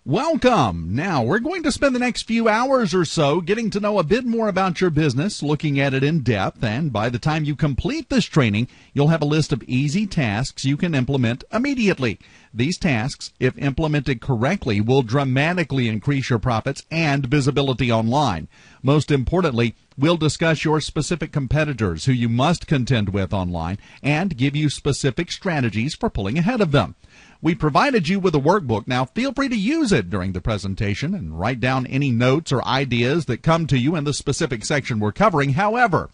Welcome. Now, we're going to spend the next few hours or so getting to know a bit more about your business, looking at it in depth, and by the time you complete this training, you'll have a list of easy tasks you can implement immediately. These tasks, if implemented correctly, will dramatically increase your profits and visibility online. Most importantly, we'll discuss your specific competitors who you must contend with online and give you specific strategies for pulling ahead of them. We provided you with a workbook. Now, feel free to use it during the presentation and write down any notes or ideas that come to you in the specific section we're covering. However,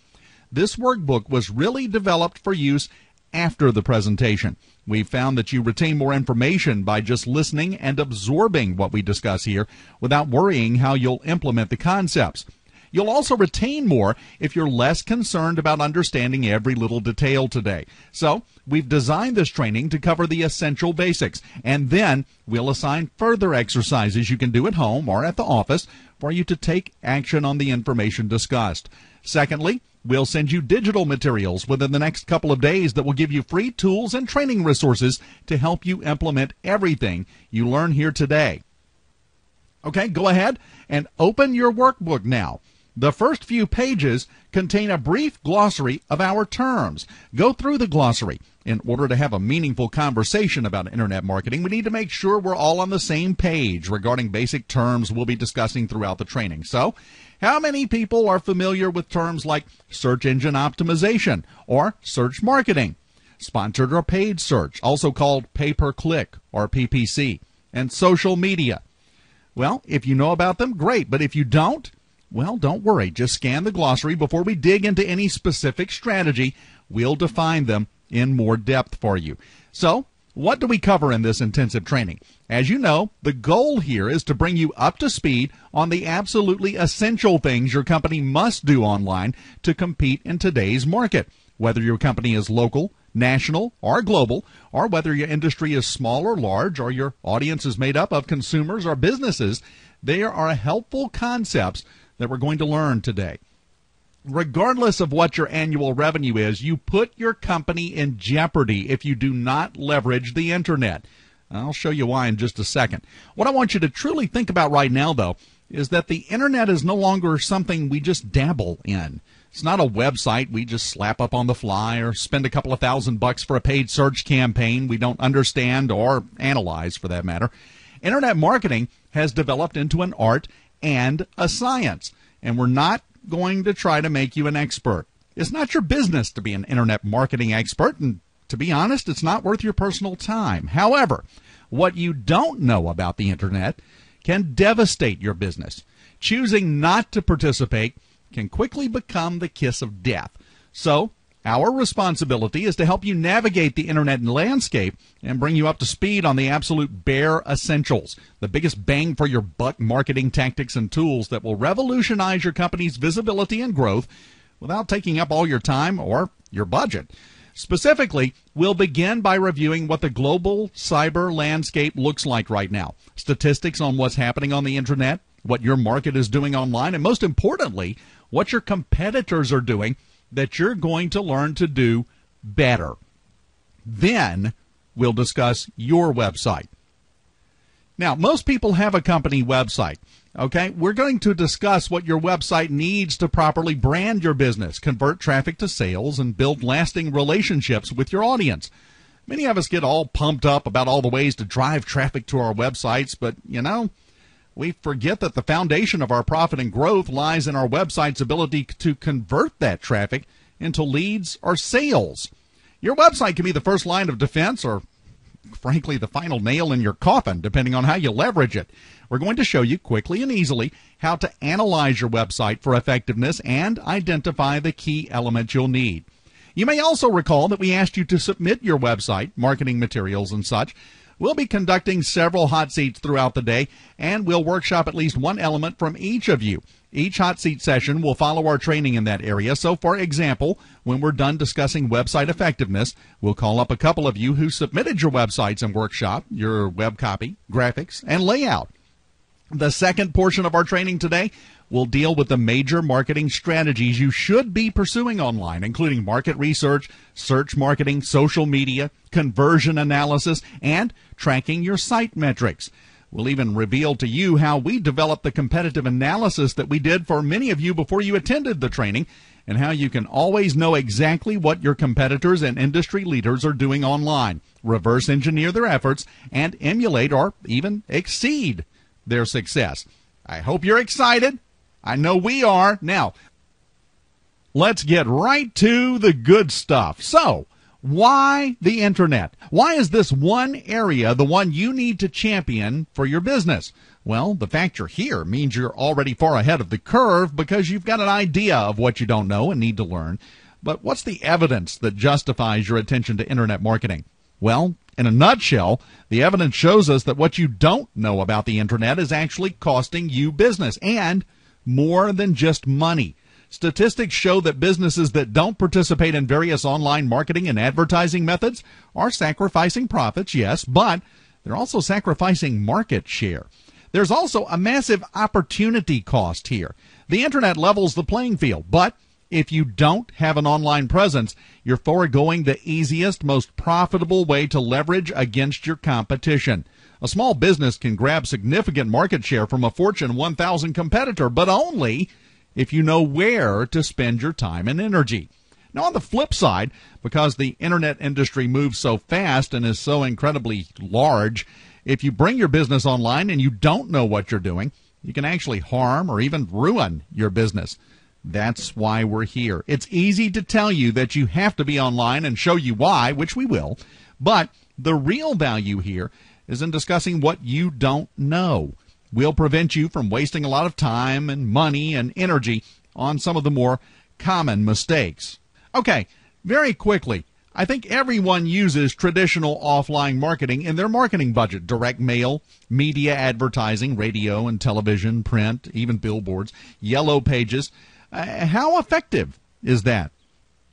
this workbook was really developed for use after the presentation. We found that you retain more information by just listening and absorbing what we discuss here without worrying how you'll implement the concepts. You'll also retain more if you're less concerned about understanding every little detail today. So, we've designed this training to cover the essential basics, and then we'll assign further exercises you can do at home or at the office for you to take action on the information discussed. Secondly, we'll send you digital materials within the next couple of days that will give you free tools and training resources to help you implement everything you learn here today. Okay, go ahead and open your workbook now. The first few pages contain a brief glossary of our terms. Go through the glossary. In order to have a meaningful conversation about internet marketing, we need to make sure we're all on the same page regarding basic terms we'll be discussing throughout the training. So, how many people are familiar with terms like search engine optimization or search marketing, sponsored or paid search, also called pay-per-click or PPC, and social media? Well, if you know about them, great, but if you don't, well, don't worry. Just scan the glossary before we dig into any specific strategy. We'll define them in more depth for you. So, what do we cover in this intensive training? As you know, the goal here is to bring you up to speed on the absolutely essential things your company must do online to compete in today's market. Whether your company is local, national, or global, or whether your industry is small or large, or your audience is made up of consumers or businesses, there are helpful concepts that we're going to learn today. Regardless of what your annual revenue is, you put your company in jeopardy if you do not leverage the internet. I'll show you why in just a second. What I want you to truly think about right now, though, is that the internet is no longer something we just dabble in. It's not a website we just slap up on the fly or spend a couple of $1,000 for a paid search campaign we don't understand or analyze, for that matter. Internet marketing has developed into an art and a science, and we're not going to try to make you an expert. It's not your business to be an internet marketing expert, and to be honest, it's not worth your personal time. However, what you don't know about the internet can devastate your business. Choosing not to participate can quickly become the kiss of death. So, our responsibility is to help you navigate the internet landscape and bring you up to speed on the absolute bare essentials, the biggest bang for your buck marketing tactics and tools that will revolutionize your company's visibility and growth without taking up all your time or your budget. Specifically, we'll begin by reviewing what the global cyber landscape looks like right now, statistics on what's happening on the internet, what your market is doing online, and most importantly, what your competitors are doing that you're going to learn to do better. Then we'll discuss your website. Now, most people have a company website. Okay, we're going to discuss what your website needs to properly brand your business, convert traffic to sales, and build lasting relationships with your audience. Many of us get all pumped up about all the ways to drive traffic to our websites, but, we forget that the foundation of our profit and growth lies in our website's ability to convert that traffic into leads or sales. Your website can be the first line of defense or, frankly, the final nail in your coffin, depending on how you leverage it. We're going to show you quickly and easily how to analyze your website for effectiveness and identify the key elements you'll need. You may also recall that we asked you to submit your website, marketing materials, and such. We'll be conducting several hot seats throughout the day, and we'll workshop at least one element from each of you. Each hot seat session will follow our training in that area. So, for example, when we're done discussing website effectiveness, we'll call up a couple of you who submitted your websites and workshop, your web copy, graphics, and layout. The second portion of our training today will deal with the major marketing strategies you should be pursuing online, including market research, search marketing, social media, conversion analysis, and tracking your site metrics. We'll even reveal to you how we developed the competitive analysis that we did for many of you before you attended the training, and how you can always know exactly what your competitors and industry leaders are doing online, reverse engineer their efforts, and emulate or even exceed their success. I hope you're excited. I know we are. Now, let's get right to the good stuff. So, why the Internet? Why is this one area the one you need to champion for your business? Well, the fact you're here means you're already far ahead of the curve because you've got an idea of what you don't know and need to learn. But what's the evidence that justifies your attention to Internet marketing? Well, in a nutshell, the evidence shows us that what you don't know about the Internet is actually costing you business, and more than just money. Statistics show that businesses that don't participate in various online marketing and advertising methods are sacrificing profits, yes, but they're also sacrificing market share. There's also a massive opportunity cost here. The Internet levels the playing field, but if you don't have an online presence, you're foregoing the easiest, most profitable way to leverage against your competition. A small business can grab significant market share from a Fortune 1000 competitor, but only if you know where to spend your time and energy. Now, on the flip side, because the Internet industry moves so fast and is so incredibly large, if you bring your business online and you don't know what you're doing, you can actually harm or even ruin your business. That's why we're here. It's easy to tell you that you have to be online and show you why, which we will, but the real value here is in discussing what you don't know. We'll prevent you from wasting a lot of time and money and energy on some of the more common mistakes. Okay, very quickly, I think everyone uses traditional offline marketing in their marketing budget. Direct mail, media advertising, radio and television, print, even billboards, yellow pages. How effective is that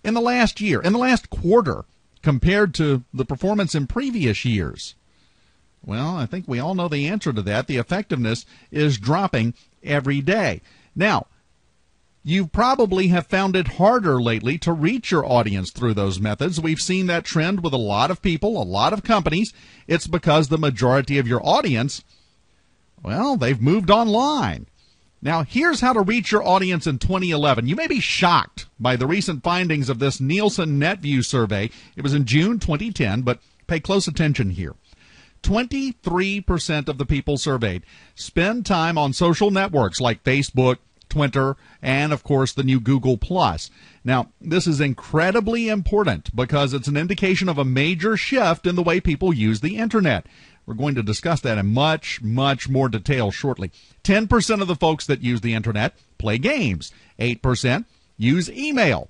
in the last year, in the last quarter, compared to the performance in previous years? Well, I think we all know the answer to that. The effectiveness is dropping every day. Now, you probably have found it harder lately to reach your audience through those methods. We've seen that trend with a lot of people, a lot of companies. It's because the majority of your audience, well, they've moved online. Now, here's how to reach your audience in 2011. You may be shocked by the recent findings of this Nielsen NetView survey. It was in June 2010, but pay close attention here. 23% of the people surveyed spend time on social networks like Facebook, Twitter, and, of course, the new Google+. Now, this is incredibly important because it's an indication of a major shift in the way people use the Internet. We're going to discuss that in much, much more detail shortly. 10% of the folks that use the Internet play games. 8% use email.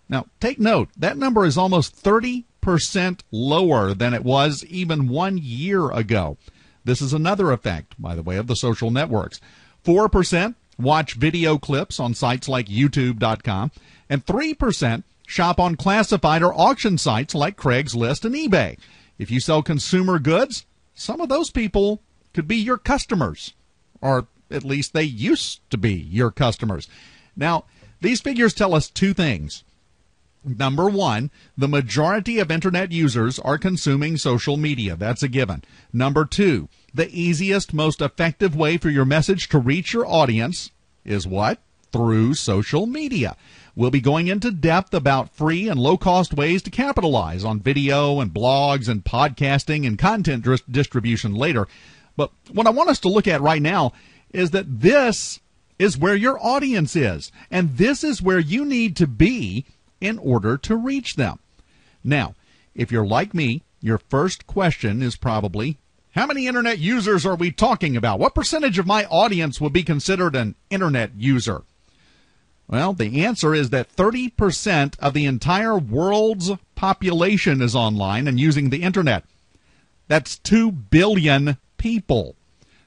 Now, take note, that number is almost 30% lower than it was even 1 year ago. This is another effect, by the way, of the social networks. 4% watch video clips on sites like YouTube.com, and 3% shop on classified or auction sites like Craigslist and eBay. If you sell consumer goods, some of those people could be your customers, or at least they used to be your customers. Now, these figures tell us two things. Number one, the majority of Internet users are consuming social media. That's a given. Number two, the easiest, most effective way for your message to reach your audience is what? Through social media. We'll be going into depth about free and low-cost ways to capitalize on video and blogs and podcasting and content distribution later. But what I want us to look at right now is that this is where your audience is, and this is where you need to be in order to reach them. Now, if you're like me, your first question is probably, how many Internet users are we talking about? What percentage of my audience would be considered an Internet user? Well, the answer is that 30% of the entire world's population is online and using the Internet. That's 2 billion people.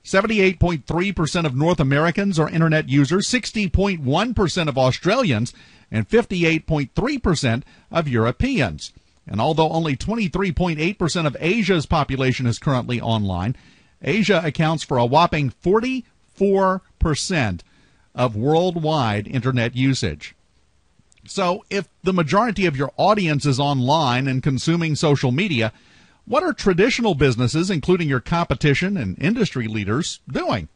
78.3% of North Americans are Internet users, 60.1% of Australians, and 58.3% of Europeans. And although only 23.8% of Asia's population is currently online, Asia accounts for a whopping 44% of worldwide Internet usage. So if the majority of your audience is online and consuming social media, What are traditional businesses, including your competition and industry leaders, doing?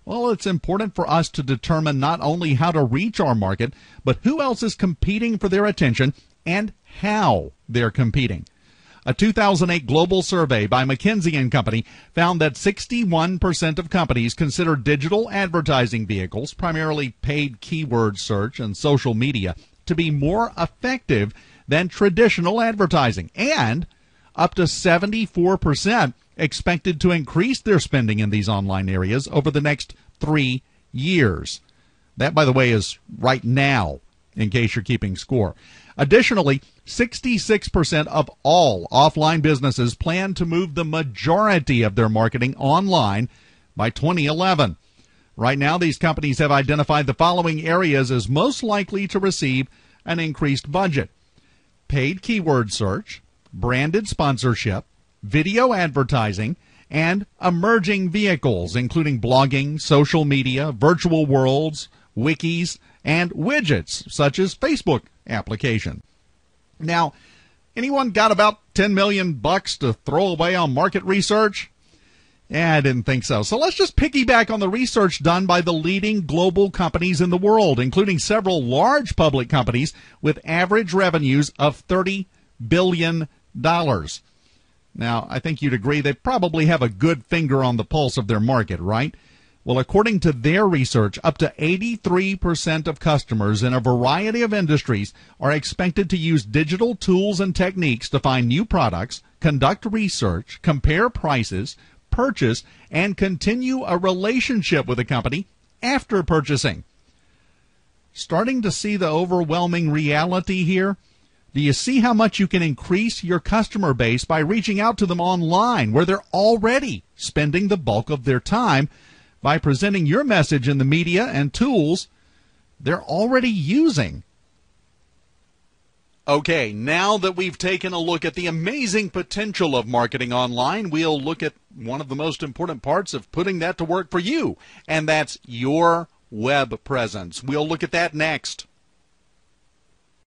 Well, it's important for us to determine not only how to reach our market, but who else is competing for their attention and how they're competing. A 2008 global survey by McKinsey & Company found that 61% of companies consider digital advertising vehicles, primarily paid keyword search and social media, to be more effective than traditional advertising, and up to 74% expected to increase their spending in these online areas over the next 3 years. That, by the way, is right now, in case you're keeping score. Additionally, 66% of all offline businesses plan to move the majority of their marketing online by 2011. Right now, these companies have identified the following areas as most likely to receive an increased budget: paid keyword search, branded sponsorship, video advertising, and emerging vehicles, including blogging, social media, virtual worlds, wikis, and widgets, such as Facebook application. Now, anyone got about $10 million to throw away on market research? I didn't think so. So let's just piggyback on the research done by the leading global companies in the world, including several large public companies with average revenues of $30 billion. Now, I think you'd agree they probably have a good finger on the pulse of their market, right? Well, according to their research, up to 83% of customers in a variety of industries are expected to use digital tools and techniques to find new products, conduct research, compare prices, purchase, and continue a relationship with a company after purchasing. Starting to see the overwhelming reality here? Do you see how much you can increase your customer base by reaching out to them online, where they're already spending the bulk of their time, by presenting your message in the media and tools they're already using? Okay, now that we've taken a look at the amazing potential of marketing online, we'll look at one of the most important parts of putting that to work for you, and that's your web presence. We'll look at that next.